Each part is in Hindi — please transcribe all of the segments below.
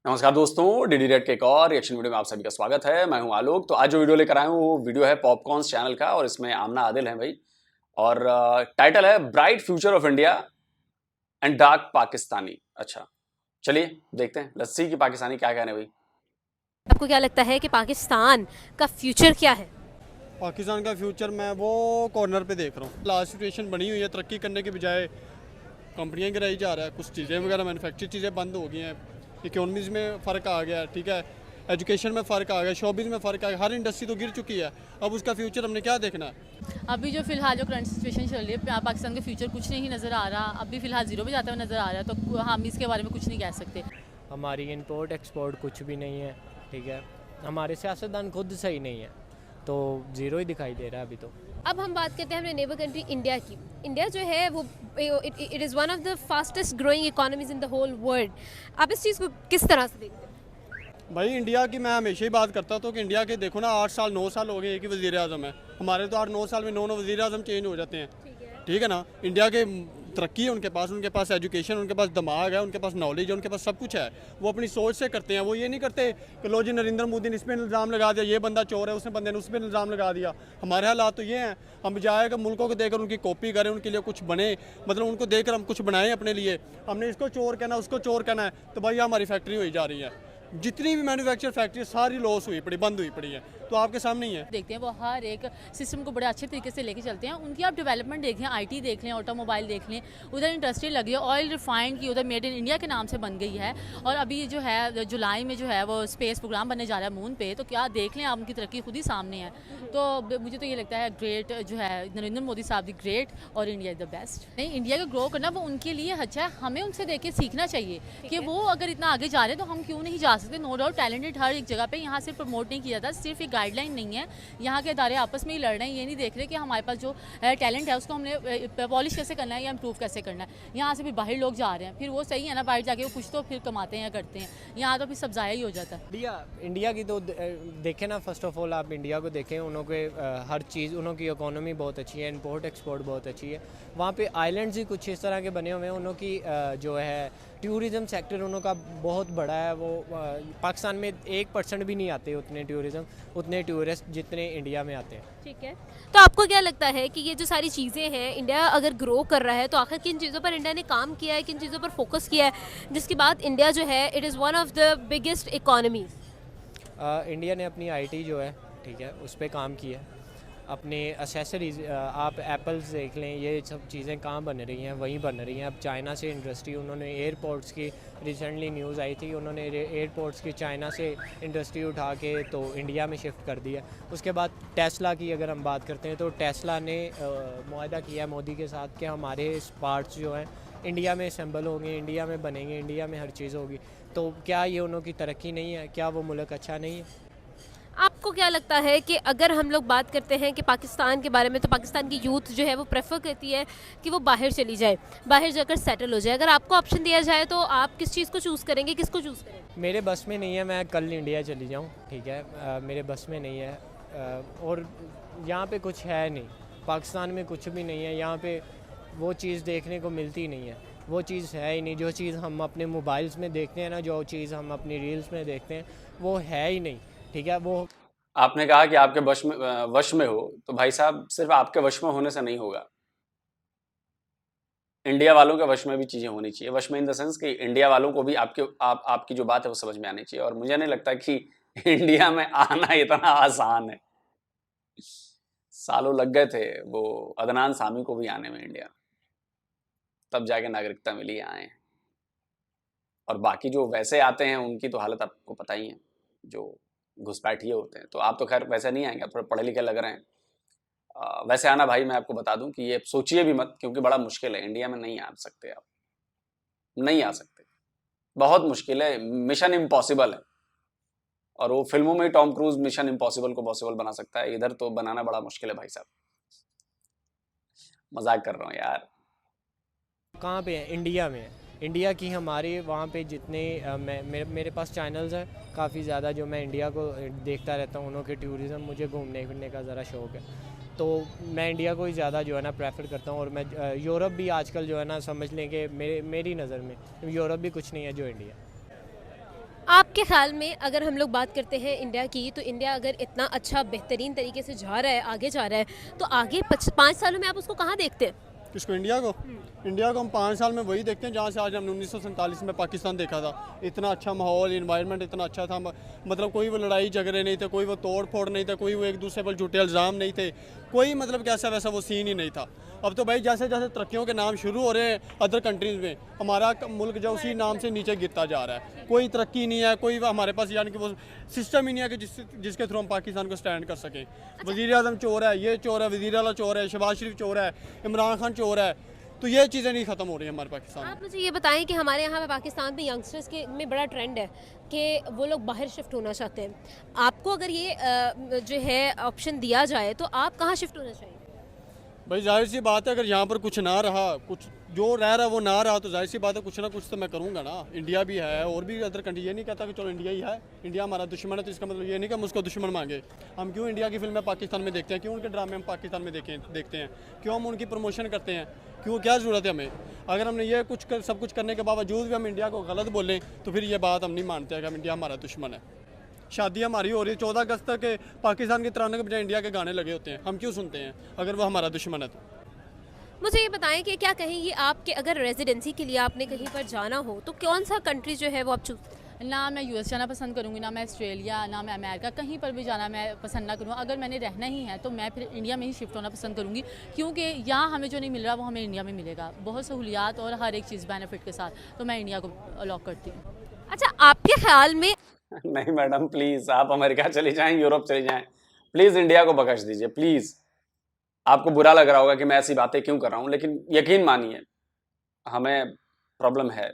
नमस्कार दोस्तों, डीडी रेड के एक और रिएक्शन वीडियो में आप सभी का स्वागत है। मैं हूं आलोक। तो आज जो वीडियो लेकर आया हूं वो वीडियो है पॉपकॉर्न्स चैनल का और इसमें आमना आदिल है भाई। और टाइटल है bright future of India and dark Pakistani. अच्छा, चलिए देखते हैं, लेट्स सी कि पाकिस्तानी क्या कहने भाई। आपको क्या लगता है कि पाकिस्तान का फ्यूचर क्या है? पाकिस्तान का फ्यूचर मैं वो कॉर्नर पे देख रहा हूँ। लास्ट सिचुएशन बनी हुई है, तरक्की करने के बजाय कंपनियां गिराई जा रहा है, कुछ चीज़ें वगैरह मैन्युफैक्चर चीज़ें बंद हो गई हैं, इकोनॉमीज़ में फ़र्क आ गया, ठीक है, एजुकेशन में फ़र्क आ गया, शॉपिंग में फ़र्क आ गया, हर इंडस्ट्री तो गिर चुकी है। अब उसका फ्यूचर हमने क्या देखना है? अभी जो फिलहाल जो करंट सिचुएशन चल रही है पाकिस्तान का फ्यूचर कुछ नहीं नज़र आ रहा। अभी फिलहाल जीरो पे जाता हुआ नज़र आ रहा है, तो हम इसके बारे में कुछ नहीं कह सकते। हमारी इंपोर्ट एक्सपोर्ट कुछ भी नहीं है, ठीक है। हमारे सियासतदान खुद सही नहीं है, तो ज़ीरो ही दिखाई दे रहा है अभी तो। अब हम बात करते हैं अपने नेबर कंट्री इंडिया की। इंडिया जो है वो it is one of the fastest growing economies in the whole world. आप इस चीज़ को किस तरह से देखते हैं? भाई इंडिया की मैं हमेशा ही बात करता हूँ कि इंडिया के देखो ना, 8 साल 9 साल हो गए एक ही वज़ीर आज़म है। हमारे तो 8-9 साल में 9 वज़ीर आज़म चेंज हो जाते हैं, ठीक है ना। इंडिया के तरक्की है उनके पास एजुकेशन, उनके पास दिमाग है, उनके पास नॉलेज है, उनके पास सब कुछ है। वो अपनी सोच से करते हैं। वो ये नहीं करते कि लो जी नरेंद्र मोदी ने इस पर इल्ज़ाम लगा दिया, ये बंदा चोर है, उसने बंदे ने उस पर इल्ज़ाम लगा दिया। हमारे हालात तो ये हैं, हम बजाय कि मुल्कों को देखकर उनकी कॉपी करें, उनके लिए कुछ बने, मतलब उनको देखकर हम कुछ बनाएं अपने लिए। हमने इसको चोर कहना, उसको चोर कहना है, तो भाई हमारी फैक्ट्री हुई जा रही है। जितनी भी मैन्युफैक्चर फैक्ट्री सारी लॉस हुई पड़ी, बंद हुई पड़ी है, तो आपके सामने ही है। देखते हैं वो हर एक सिस्टम को बड़े अच्छे तरीके से लेके चलते हैं। उनकी आप डेवलपमेंट देख लें, आईटी देख लें, ऑटोमोबाइल देख लें, उधर इंडस्ट्री लगी है, ऑयल रिफाइंड की उधर मेड इन इंडिया के नाम से बन गई है। और अभी जो है जुलाई में जो है वो स्पेस प्रोग्राम बनने जा रहा है मून पे, तो क्या देख लें आप, उनकी तरक्की खुद ही सामने है। तो मुझे तो ये लगता है ग्रेट जो है नरेंद्र मोदी साहब दी ग्रेट और इंडिया इज़ द बेस्ट। नहीं, इंडिया का ग्रो करना वो उनके लिए अच्छा है, हमें उनसे देख के सीखना चाहिए कि वो अगर इतना आगे जा रहे हैं तो हम क्यों नहीं जा सकते। नो डाउट टैलेंटेड हर एक जगह पे, यहाँ सिर्फ प्रमोट नहीं किया जाता, सिर्फ एक गाइडलाइन नहीं है। यहाँ के इदारे आपस में ही लड़ रहे हैं, ये नहीं देख रहे कि हमारे पास जो टैलेंट है उसको हमने पॉलिश कैसे करना है या इम्प्रूव कैसे करना है। यहाँ से फिर बाहर लोग जा रहे हैं, फिर वो सही है ना, बाहर जाके वो कुछ तो फिर कमाते हैं या करते हैं, यहाँ तो फिर सब ज़ाया ही हो जाता है। इंडिया की तो देखें ना, फर्स्ट ऑफ ऑल आप इंडिया को देखें, उन्हों के हर चीज़, उन्हों की इकोनॉमी बहुत अच्छी है, इंपोर्ट एक्सपोर्ट बहुत अच्छी है। वहाँ पे आइलैंड्स ही कुछ इस तरह के बने हुए हैं, उन्हों की जो है टूरिज़म सेक्टर उन्हों का बहुत बड़ा है। वो पाकिस्तान में 1% भी नहीं आते उतने टूरिस्ट जितने इंडिया में आते हैं। ठीक है, तो आपको क्या लगता है कि ये जो सारी चीज़ें हैं, इंडिया अगर ग्रो कर रहा है तो आखिर किन चीज़ों पर इंडिया ने काम किया है, किन चीज़ों पर फोकस किया है, जिसके बाद इंडिया जो है it is one of the biggest economies? India ने अपनी आईटी जो है, ठीक है, उस पर काम किया है। अपने एसेसरीज़ आप एप्पल्स देख लें, ये सब चीज़ें कहाँ बन रही हैं, वहीं बन रही हैं। अब चाइना से इंडस्ट्री, उन्होंने एयरपोर्ट्स की रिसेंटली न्यूज़ आई थी, उन्होंने एयरपोर्ट्स की चाइना से इंडस्ट्री उठा के तो इंडिया में शिफ्ट कर दिया। उसके बाद टेस्ला की अगर हम बात करते हैं तो टेस्ला ने मुआहदा किया है मोदी के साथ कि हमारे पार्ट्स जो हैं इंडिया में असेंबल होंगे, इंडिया में बनेंगे, इंडिया में हर चीज़ होगी। तो क्या ये उन्हों की तरक्की नहीं है? क्या वो मुल्क अच्छा नहीं है? आपको क्या लगता है कि अगर हम लोग बात करते हैं कि पाकिस्तान के बारे में, तो पाकिस्तान की यूथ जो है वो प्रेफर करती है कि वो बाहर चली जाए, बाहर जाकर सेटल हो जाए। अगर आपको ऑप्शन दिया जाए तो आप किस चीज़ को चूज़ करेंगे, किसको चूज़ करेंगे? मेरे बस में नहीं है मैं कल इंडिया चली जाऊँ, ठीक है, मेरे बस में नहीं है। और यहाँ पे कुछ है नहीं, पाकिस्तान में कुछ भी नहीं है। यहाँ पे वो चीज़ देखने को मिलती नहीं है, वो चीज़ है ही नहीं। जो चीज़ हम अपने मोबाइल्स में देखते हैं ना, जो चीज़ हम अपनी रील्स में देखते हैं, वो है ही नहीं, ठीक है। वो आपने कहा कि आपके वश में हो, तो भाई साहब सिर्फ आपके वश में होने से नहीं होगा, इंडिया वालों के वश में भी चीजें होनी चाहिए। वश में इन द सेंस कि इंडिया वालों को भी आपकी जो बात है वो समझ में आनी चाहिए। और मुझे नहीं लगता कि इंडिया में आना इतना आसान है। सालों लग गए थे वो अदनान सामी को भी आने में इंडिया, तब जाके नागरिकता मिली, आए। और बाकी जो वैसे आते हैं उनकी तो हालत आपको पता ही है, जो घुसपैठिए होते हैं। तो आप तो खैर वैसे नहीं आएंगे, आप थोड़े पढ़े लिखे लग रहे हैं। वैसे आना भाई, मैं आपको बता दूं कि ये सोचिए भी मत, क्योंकि बड़ा मुश्किल है। इंडिया में नहीं आ सकते आप, नहीं आ सकते, बहुत मुश्किल है, मिशन इम्पॉसिबल है। और वो फिल्मों में टॉम क्रूज मिशन इम्पॉसिबल को पॉसिबल बना सकता है, इधर तो बनाना बड़ा मुश्किल है भाई साहब। मजाक कर रहा हूँ यार। कहाँ पे है? इंडिया में है। इंडिया की हमारे वहाँ पे जितने मेरे पास चैनल्स हैं काफ़ी ज़्यादा, जो मैं इंडिया को देखता रहता हूँ, उन्हों के टूरिज़म, मुझे घूमने फिरने का ज़रा शौक़ है, तो मैं इंडिया को ही ज़्यादा जो है ना प्रेफर करता हूँ। और मैं यूरोप भी आजकल जो है ना, समझ लें कि मेरी नज़र में यूरोप भी कुछ नहीं है जो इंडिया। आपके ख्याल में अगर हम लोग बात करते हैं इंडिया की, तो इंडिया अगर इतना अच्छा बेहतरीन तरीके से जा रहा है, आगे जा रहा है, तो आगे 5 सालों में आप उसको कहाँ देखते हैं? किसको? इंडिया को? इंडिया को हम 5 साल में वही देखते हैं जहाँ से आज हमने 1947 में पाकिस्तान देखा था। इतना अच्छा माहौल, इन्वायरमेंट इतना अच्छा था, मतलब कोई वो लड़ाई झगड़े नहीं थे, कोई वो तोड़ फोड़ नहीं था, कोई वो एक दूसरे पर झूठे इल्ज़ाम नहीं थे, कोई मतलब कैसा वैसा वो सीन ही नहीं था। अब तो भाई जैसे जैसे तरक्कियों के नाम शुरू हो रहे हैं अदर कंट्रीज़ में, हमारा मुल्क जो उसी नाम से नीचे गिरता जा रहा है। कोई तरक्की नहीं है, कोई हमारे पास यानी कि वो सिस्टम ही नहीं है कि जिसके थ्रू हम पाकिस्तान को स्टैंड कर सकें। वज़ीर आज़म चोर है, ये चोर है, वज़ीर आला चोर है, शहबाज शरीफ चोर है, इमरान खान चोर है, तो ये चीज़ें नहीं ख़त्म हो रही हैं हमारे पाकिस्तान में। आप मुझे ये बताएं कि हमारे यहाँ पे पाकिस्तान में यंगस्टर्स के में बड़ा ट्रेंड है कि वो लोग बाहर शिफ्ट होना चाहते हैं। आपको अगर ये जो है ऑप्शन दिया जाए, तो आप कहाँ शिफ्ट होना चाहिए? भाई जाहिर सी बात है, अगर यहाँ पर कुछ ना रहा, कुछ जो रह रहा वो ना रहा, तो जाहिर सी बात है कुछ ना कुछ तो मैं करूँगा ना। इंडिया भी है और भी अदर कंट्री, ये नहीं कहता कि चलो इंडिया ही है, इंडिया हमारा दुश्मन है, तो इसका मतलब ये नहीं कि हम उसको दुश्मन मांगे। हम क्यों इंडिया की फिल्में पाकिस्तान में देखते हैं, क्यों उनके ड्रामे हम पाकिस्तान में देखते हैं, क्यों हम उनकी प्रमोशन करते हैं, क्यों, क्या ज़रूरत है हमें? अगर हमने ये सब कुछ करने के बावजूद भी हम इंडिया को गलत बोलें, तो फिर ये बात हम नहीं मानते हैं कि हम इंडिया हमारा दुश्मन है। शादी हमारी हो रही है 14 अगस्त तक पाकिस्तान के तराने के बजाय इंडिया के गाने लगे होते हैं, हम क्यों सुनते हैं अगर वो हमारा दुश्मन है तो? मुझे ये बताएं कि क्या कहेंगे आपके, अगर रेजिडेंसी के लिए आपने कहीं पर जाना हो, तो कौन सा कंट्री जो है वो आप चूज? ना मैं यूएस जाना पसंद करूँगी, ना मैं ऑस्ट्रेलिया, ना मैं अमेरिका, कहीं पर भी जाना मैं पसंद ना करूँ। अगर मैंने रहना ही है तो मैं फिर इंडिया में ही शिफ्ट होना पसंद करूँगी, क्योंकि यहाँ हमें जो नहीं मिल रहा वो हमें इंडिया में मिलेगा, बहुत सहूलियात और हर एक चीज़ बेनिफिट के साथ। तो मैं इंडिया को अलॉक करती हूँ। अच्छा, आपके ख्याल में नहीं मैडम प्लीज़, आप अमेरिका चले जाएं, यूरोप चले जाएं, प्लीज़ इंडिया को बख्श दीजिए प्लीज़। आपको बुरा लग रहा होगा कि मैं ऐसी बातें क्यों कर रहा हूं, लेकिन यकीन मानिए हमें प्रॉब्लम है।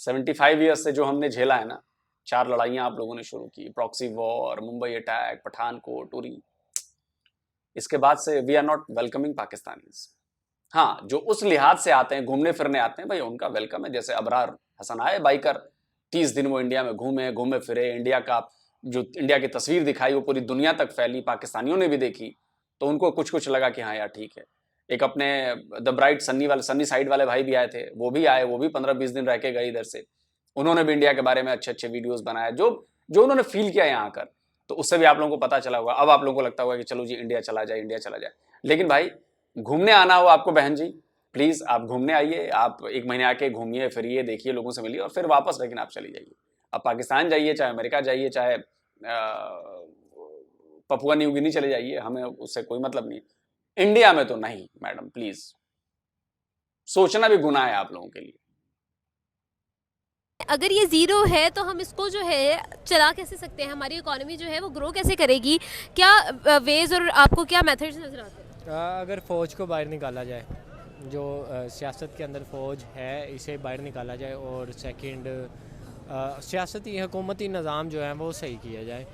75 ईयर्स से जो हमने झेला है ना, 4 लड़ाइयां आप लोगों ने शुरू की, proxy war, Mumbai attack, Pathankot, Uri, इसके बाद से we are not welcoming Pakistanis. हाँ, जो उस लिहाज से आते हैं, घूमने फिरने आते हैं, भाई उनका वेलकम है। जैसे अबरार हसन आए बाइकर, 30 दिन वो इंडिया में घूमे फिरे, इंडिया का जो इंडिया की तस्वीर दिखाई वो पूरी दुनिया तक फैली, पाकिस्तानियों ने भी देखी, तो उनको कुछ कुछ लगा कि हाँ यार ठीक है। एक अपने द ब्राइट सन्नी साइड वाले भाई भी आए थे, वो भी आए, वो भी 15-20 दिन रह के गए इधर से, उन्होंने भी इंडिया के बारे में अच्छे अच्छे वीडियोस बनाए, जो जो उन्होंने फील किया यहाँ आकर, तो उससे भी आप लोगों को पता चला होगा। अब आप लोगों को लगता होगा कि चलो जी इंडिया चला जाए, इंडिया चला जाए, लेकिन भाई घूमने आना हो आपको बहन जी, प्लीज़ आप घूमने आइए, आप 1 महीने आके घूमिए फिरिए, देखिए, लोगों से मिलिए और फिर वापस लेकिन आप चली जाइए। आप पाकिस्तान जाइए, चाहे अमेरिका जाइए, चाहे पपुआ न्यू गिनी चले जाइए, हमें उससे कोई मतलब नहीं। इंडिया में तो नहीं मैडम, प्लीज सोचना भी गुनाह है आप लोगों के लिए। अगर ये ज़ीरो है तो हम इसको जो है चला कैसे सकते हैं? हमारी इकोनॉमी जो है वो ग्रो कैसे करेगी? क्या वेज और आपको क्या मेथड्स नज़र आते हैं? अगर फ़ौज को बाहर निकाला जाए, जो सियासत के अंदर फ़ौज है इसे बाहर निकाला जाए, और सेकंड सियासती हुकूमती निज़ाम जो है वो सही किया जाए।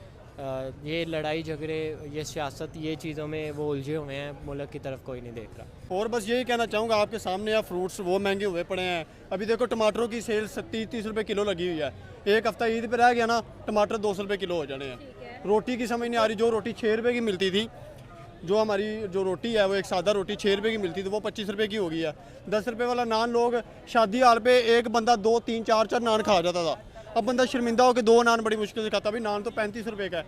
ये लड़ाई झगड़े, ये सियासत, ये चीज़ों में वो उलझे हुए हैं, मुल्क की तरफ कोई नहीं देख रहा। और बस यही कहना चाहूँगा आपके सामने, या फ्रूट्स वो महंगे हुए पड़े हैं। अभी देखो टमाटरों की सेल 30 रुपये किलो लगी हुई है, एक हफ्ता ईद पे रह गया ना, टमाटर 200 रुपये किलो हो जाने हैं। रोटी की समझ नहीं आ रही, जो रोटी 6 रुपये की मिलती थी, जो हमारी जो रोटी है वो एक सादा रोटी 6 रुपये की मिलती थी, वो 25 रुपये की हो गई है। 10 रुपये वाला नान लोग शादी हाल पे एक बंदा 2, 3, 4 नान खा जाता था, अब बंदा शर्मिंदा होकर 2 नान बड़ी मुश्किल से खाता। अभी नान तो 35 रुपये का है।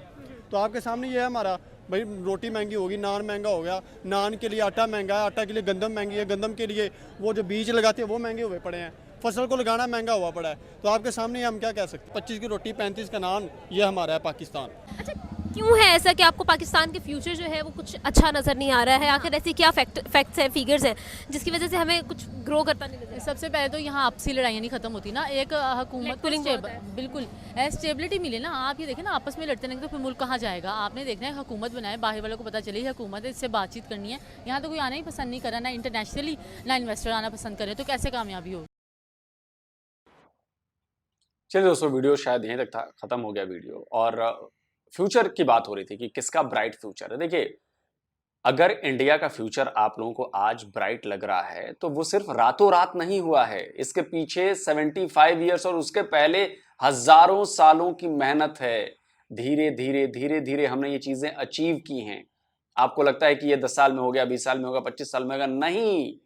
तो आपके सामने ये है हमारा, भाई रोटी महंगी होगी, नान महंगा हो गया, नान के लिए आटा महंगा है, आटा के लिए गंदम महंगी है, गंदम के लिए वो जो बीज लगाते हैं वो महंगे हुए पड़े हैं, फसल को लगाना महंगा हुआ पड़ा है। तो आपके सामने हम क्या कह सकते हैं, 25 की रोटी 35 का नान, ये हमारा है पाकिस्तान। अच्छा, क्यों है ऐसा कि आपको पाकिस्तान के फ्यूचर जो है वो कुछ अच्छा नज़र नहीं आ रहा है? आखिर ऐसी क्या फैक्ट्स हैं, फिगर्स हैं जिसकी वजह से हमें कुछ ग्रो करता नहीं नजर? सबसे पहले तो यहाँ आपसी लड़ाइयाँ नहीं खत्म होती ना, एक हुकूमत को Black pulling बिल्कुल स्टेबिलिटी मिले ना। आप ये देखें ना, आपस में लड़ते रहेंगे तो फिर मुल्क कहाँ जाएगा? आपने देखना है हुकूमत बनाए, बाहर वालों को पता चले ये हुकूमत है, इससे बातचीत करनी है। यहाँ तो कोई आना ही पसंद नहीं कर रहा, ना इंटरनेशनली ना इन्वेस्टर आना पसंद करे, तो कैसे कामयाबी हो? चलिए दोस्तों, वीडियो शायद यहीं तक था, खत्म हो गया वीडियो, और फ्यूचर की बात हो रही थी कि किसका ब्राइट फ्यूचर है। देखिए, अगर इंडिया का फ्यूचर आप लोगों को आज ब्राइट लग रहा है तो वो सिर्फ रातों रात नहीं हुआ है, इसके पीछे 75 ईयर्स और उसके पहले हजारों सालों की मेहनत है। धीरे धीरे धीरे धीरे हमने ये चीजें अचीव की हैं। आपको लगता है कि ये 10 साल में हो गया, 20 साल में होगा, 25 साल में होगा? नहीं,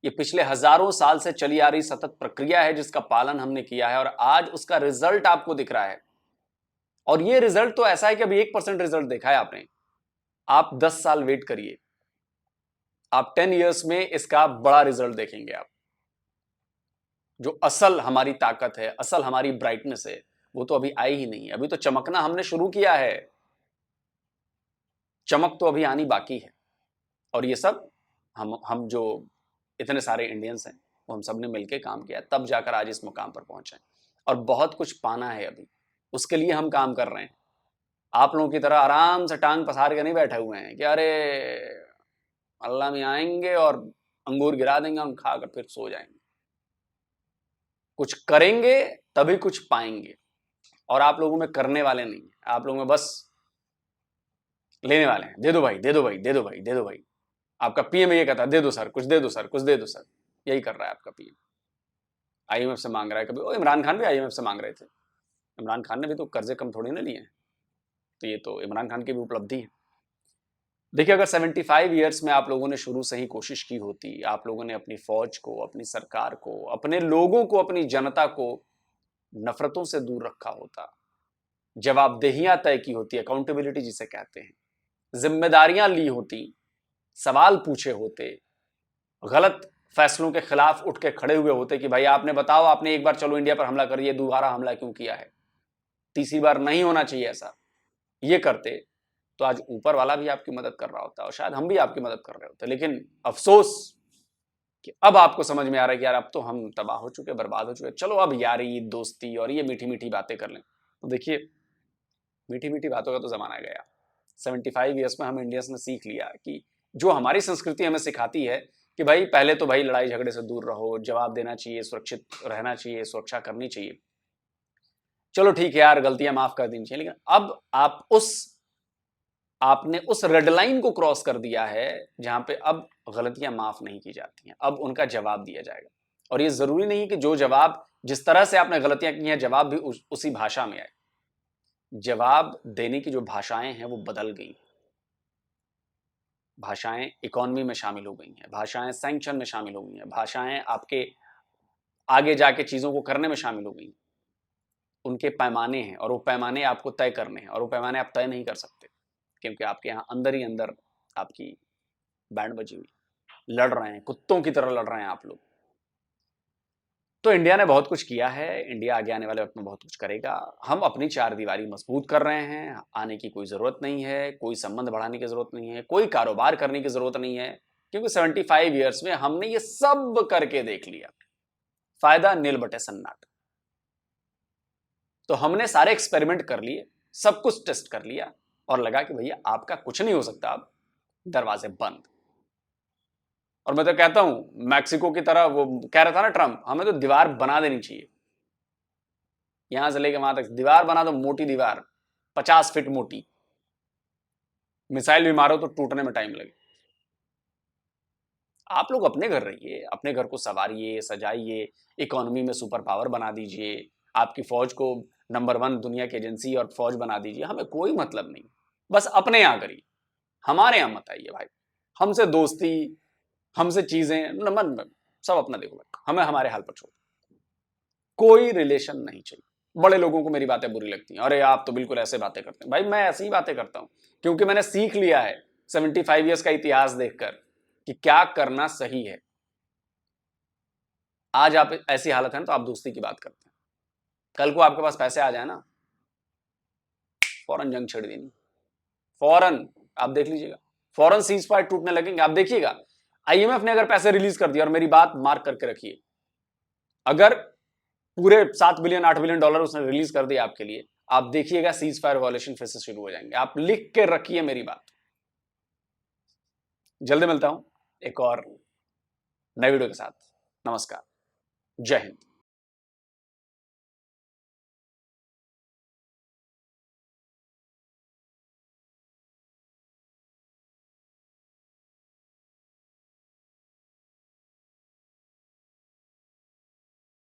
ये पिछले हजारों साल से चली आ रही सतत प्रक्रिया है जिसका पालन हमने किया है और आज उसका रिजल्ट आपको दिख रहा है। और ये रिजल्ट तो ऐसा है कि अभी 1% रिजल्ट देखा है आपने, आप 10 साल वेट करिए, आप 10 इयर्स में इसका बड़ा रिजल्ट देखेंगे आप। जो असल हमारी ताकत है, असल हमारी ब्राइटनेस है, वो तो अभी आई ही नहीं है। अभी तो चमकना हमने शुरू किया है, चमक तो अभी आनी बाकी है। और ये सब हम जो इतने सारे इंडियंस हैं वो हम सब ने मिलकर काम किया, तब जाकर आज इस मुकाम पर पहुंचे। और बहुत कुछ पाना है अभी, उसके लिए हम काम कर रहे हैं। आप लोगों की तरह आराम से टांग पसार के नहीं बैठे हुए हैं कि अरे अल्लाह में आएंगे और अंगूर गिरा देंगे, हम खाकर फिर सो जाएंगे। कुछ करेंगे तभी कुछ पाएंगे। और आप लोगों में करने वाले नहीं, आप लोगों में बस लेने वाले हैं। दे दो भाई, दे दो भाई, दे दो भाई, दे दो भाई। आपका पीएम ये कहता है दे दो सर, कुछ दे दो सर, कुछ दे दो सर। यही कर रहा है आपका पीएम। आईएमएफ से मांग रहा है कभी, इमरान खान भी आईएमएफ से मांग रहे थे। इमरान खान ने भी तो कर्जे कम थोड़ी ना लिए हैं, तो ये तो इमरान खान की भी उपलब्धि है। देखिए, अगर 75 ईयर्स में आप लोगों ने शुरू से ही कोशिश की होती, आप लोगों ने अपनी फौज को, अपनी सरकार को, अपने लोगों को, अपनी जनता को नफरतों से दूर रखा होता, जवाबदेहियां तय की होती, अकाउंटेबिलिटी जिसे कहते हैं, जिम्मेदारियां ली होती, सवाल पूछे होते, गलत फैसलों के खिलाफ उठ के खड़े हुए होते कि भाई आपने बताओ, आपने एक बार चलो इंडिया पर हमला करिए, दोबारा हमला क्यों किया है, तीसरी बार नहीं होना चाहिए ऐसा, ये करते तो आज ऊपर वाला भी आपकी मदद कर रहा होता और शायद हम भी आपकी मदद कर रहे होते। लेकिन अफसोस कि अब आपको समझ में आ रहा है कि यार अब तो हम तबाह हो चुके, बर्बाद हो चुके, चलो अब यारी दोस्ती और ये मीठी मीठी बातें कर लें। तो देखिए, मीठी मीठी बातों का तो जमाना गया। 75 ईयर्स में हम इंडियंस ने सीख लिया कि जो हमारी संस्कृति हमें सिखाती है कि भाई पहले तो भाई लड़ाई झगड़े से दूर रहो, जवाब देना चाहिए, सुरक्षित रहना चाहिए, सुरक्षा करनी चाहिए, चलो ठीक है यार, गलतियां माफ कर देनी चाहिए। लेकिन अब आपने उस रेड लाइन को क्रॉस कर दिया है जहां पे अब गलतियां माफ नहीं की जाती हैं, अब उनका जवाब दिया जाएगा। और ये जरूरी नहीं कि जो जवाब, जिस तरह से आपने गलतियां की हैं, जवाब भी उसी भाषा में आए। जवाब देने की जो भाषाएं हैं वो बदल गई। भाषाएं इकोनॉमी में शामिल हो गई हैं, भाषाएं सैंक्शन में शामिल हो गई हैं, भाषाएं आपके आगे जाके चीजों को करने में शामिल हो गई। उनके पैमाने हैं और वो पैमाने आपको तय करने हैं, और वो पैमाने आप तय नहीं कर सकते क्योंकि आपके यहाँ अंदर ही अंदर आपकी बैंड बजी हुई, लड़ रहे हैं, कुत्तों की तरह लड़ रहे हैं आप लोग। तो इंडिया ने बहुत कुछ किया है, इंडिया आगे आने वाले वक्त में बहुत कुछ करेगा। हम अपनी चार दीवारी मजबूत कर रहे हैं, आने की कोई ज़रूरत नहीं है, कोई संबंध बढ़ाने की ज़रूरत नहीं है, कोई कारोबार करने की ज़रूरत नहीं है, क्योंकि 75 ईयर्स में हमने ये सब करके देख लिया। फायदा नील बटे सन्नाटा। तो हमने सारे एक्सपेरिमेंट कर लिए, सब कुछ टेस्ट कर लिया और लगा कि भैया आपका कुछ नहीं हो सकता, अब दरवाजे बंद। और मैं तो कहता हूं, मैक्सिको की तरह वो कह रहा था ना ट्रंप, हमें तो दीवार बना देनी चाहिए, यहां से लेके वहां तक दीवार बना दो, मोटी दीवार 50 फीट मोटी, मिसाइल भी मारो तो टूटने में टाइम लगे। आप लोग अपने घर रहिए, अपने घर को संवारिए, सजाइए, इकोनॉमी में सुपर पावर बना दीजिए, आपकी फौज को नंबर 1 दुनिया की एजेंसी और फौज बना दीजिए, हमें कोई मतलब नहीं, बस अपने यहां करिए, हमारे यहां मत आइए भाई। हमसे दोस्ती, हमसे चीजें मन सब अपना देखो, हमें हमारे हाल पर छोड़, कोई रिलेशन नहीं चाहिए। बड़े लोगों को मेरी बातें बुरी लगती हैं, अरे आप तो बिल्कुल ऐसे बातें करते हैं। भाई मैं ऐसी ही बातें करता हूं क्योंकि मैंने सीख लिया है 75 ईयर्स का इतिहास देखकर कि क्या करना सही है। आज आप ऐसी हालत है ना तो आप दोस्ती की बात करते हैं, कल को आपके पास पैसे आ जाए ना, फौरन जंग छेड़ देनी, फौरन आप देख लीजिएगा, फौरन सीज फायर टूटने लगेंगे। आप देखिएगा, आईएमएफ ने अगर पैसे रिलीज कर दिया, और मेरी बात मार्क करके रखिए, अगर पूरे 7 बिलियन 8 बिलियन डॉलर उसने रिलीज कर दिया आपके लिए, आप देखिएगा सीज फायर वॉयलेशन फिर से शुरू हो जाएंगे। आप लिख के रखिए मेरी बात। जल्दी मिलता हूं एक और नए वीडियो के साथ। नमस्कार, जय हिंद।